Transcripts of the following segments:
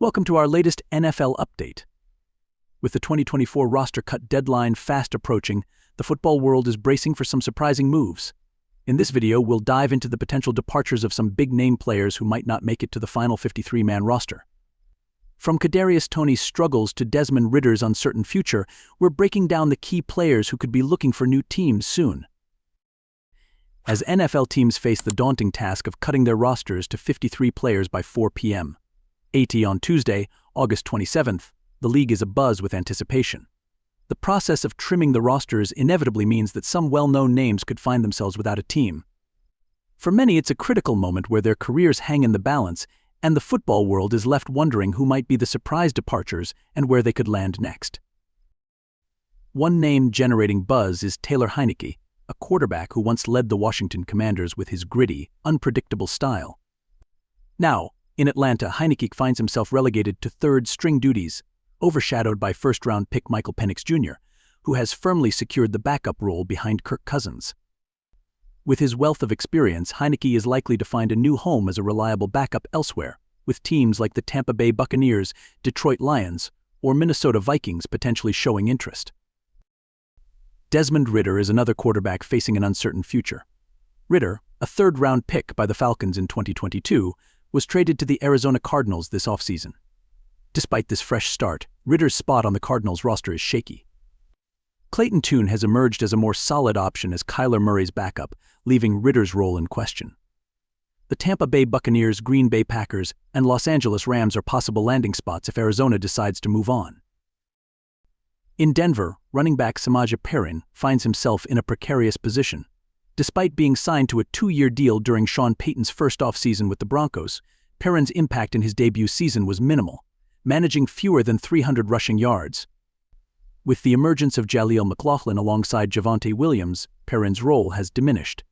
Welcome to our latest NFL update. With the 2024 roster cut deadline fast approaching, the football world is bracing for some surprising moves. In this video, we'll dive into the potential departures of some big-name players who might not make it to the final 53-man roster. From Kadarius Toney's struggles to Desmond Ridder's uncertain future, we're breaking down the key players who could be looking for new teams soon. As NFL teams face the daunting task of cutting their rosters to 53 players by 4 p.m. AT on Tuesday, August 27th, the league is abuzz with anticipation. The process of trimming the rosters inevitably means that some well-known names could find themselves without a team. For many, it's a critical moment where their careers hang in the balance, and the football world is left wondering who might be the surprise departures and where they could land next. One name generating buzz is Taylor Heinicke, a quarterback who once led the Washington Commanders with his gritty, unpredictable style. Now, in Atlanta, Heinicke finds himself relegated to third-string duties, overshadowed by first-round pick Michael Penix Jr., who has firmly secured the backup role behind Kirk Cousins. With his wealth of experience, Heinicke is likely to find a new home as a reliable backup elsewhere, with teams like the Tampa Bay Buccaneers, Detroit Lions, or Minnesota Vikings potentially showing interest. Desmond Ridder is another quarterback facing an uncertain future. Ridder, a third-round pick by the Falcons in 2022, was traded to the Arizona Cardinals this offseason. Despite this fresh start, Ridder's spot on the Cardinals roster is shaky. Clayton Tune has emerged as a more solid option as Kyler Murray's backup, leaving Ridder's role in question. The Tampa Bay Buccaneers, Green Bay Packers, and Los Angeles Rams are possible landing spots if Arizona decides to move on. In Denver, running back Samaje Perine finds himself in a precarious position. Despite being signed to a 2-year deal during Sean Payton's first offseason with the Broncos, Perine's impact in his debut season was minimal, managing fewer than 300 rushing yards. With the emergence of Jaleel McLaughlin alongside Javonte Williams, Perine's role has diminished.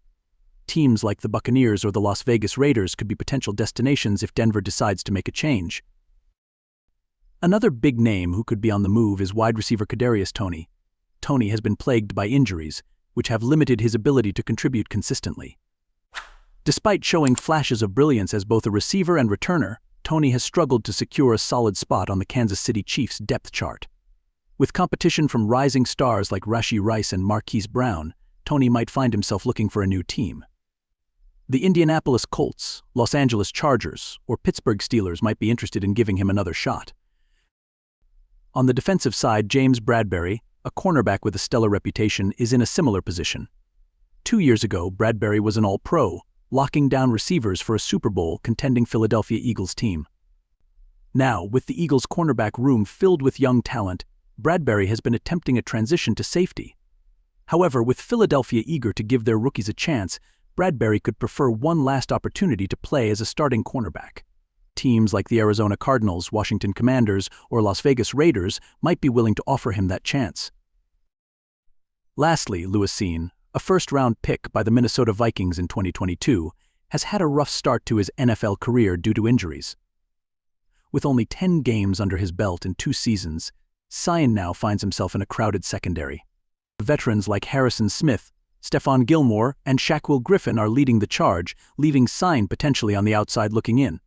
Teams like the Buccaneers or the Las Vegas Raiders could be potential destinations if Denver decides to make a change. Another big name who could be on the move is wide receiver Kadarius Toney. Toney has been plagued by injuries, which have limited his ability to contribute consistently. Despite showing flashes of brilliance as both a receiver and returner, Toney has struggled to secure a solid spot on the Kansas City Chiefs' depth chart. With competition from rising stars like Rashee Rice and Marquise Brown, Toney might find himself looking for a new team. The Indianapolis Colts, Los Angeles Chargers, or Pittsburgh Steelers might be interested in giving him another shot. On the defensive side, James Bradberry, a cornerback with a stellar reputation, is in a similar position. 2 years ago, Bradberry was an All-Pro, locking down receivers for a Super Bowl contending Philadelphia Eagles team. Now, with the Eagles' cornerback room filled with young talent, Bradberry has been attempting a transition to safety. However, with Philadelphia eager to give their rookies a chance, Bradberry could prefer one last opportunity to play as a starting cornerback. Teams like the Arizona Cardinals, Washington Commanders, or Las Vegas Raiders might be willing to offer him that chance. Lastly, Lewis Cine, a first-round pick by the Minnesota Vikings in 2022, has had a rough start to his NFL career due to injuries. With only 10 games under his belt in 2 seasons, Cine now finds himself in a crowded secondary. Veterans like Harrison Smith, Stephon Gilmore, and Shaquille Griffin are leading the charge, leaving Cine potentially on the outside looking in.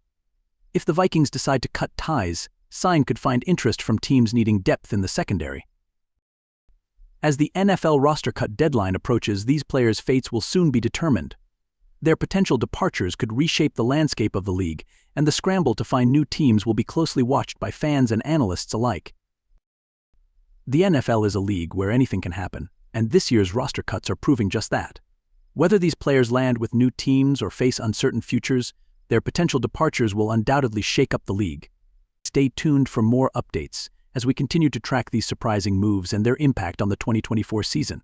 If the Vikings decide to cut ties, Cine could find interest from teams needing depth in the secondary. As the NFL roster cut deadline approaches, these players' fates will soon be determined. Their potential departures could reshape the landscape of the league, and the scramble to find new teams will be closely watched by fans and analysts alike. The NFL is a league where anything can happen, and this year's roster cuts are proving just that. Whether these players land with new teams or face uncertain futures, their potential departures will undoubtedly shake up the league. Stay tuned for more updates as we continue to track these surprising moves and their impact on the 2024 season.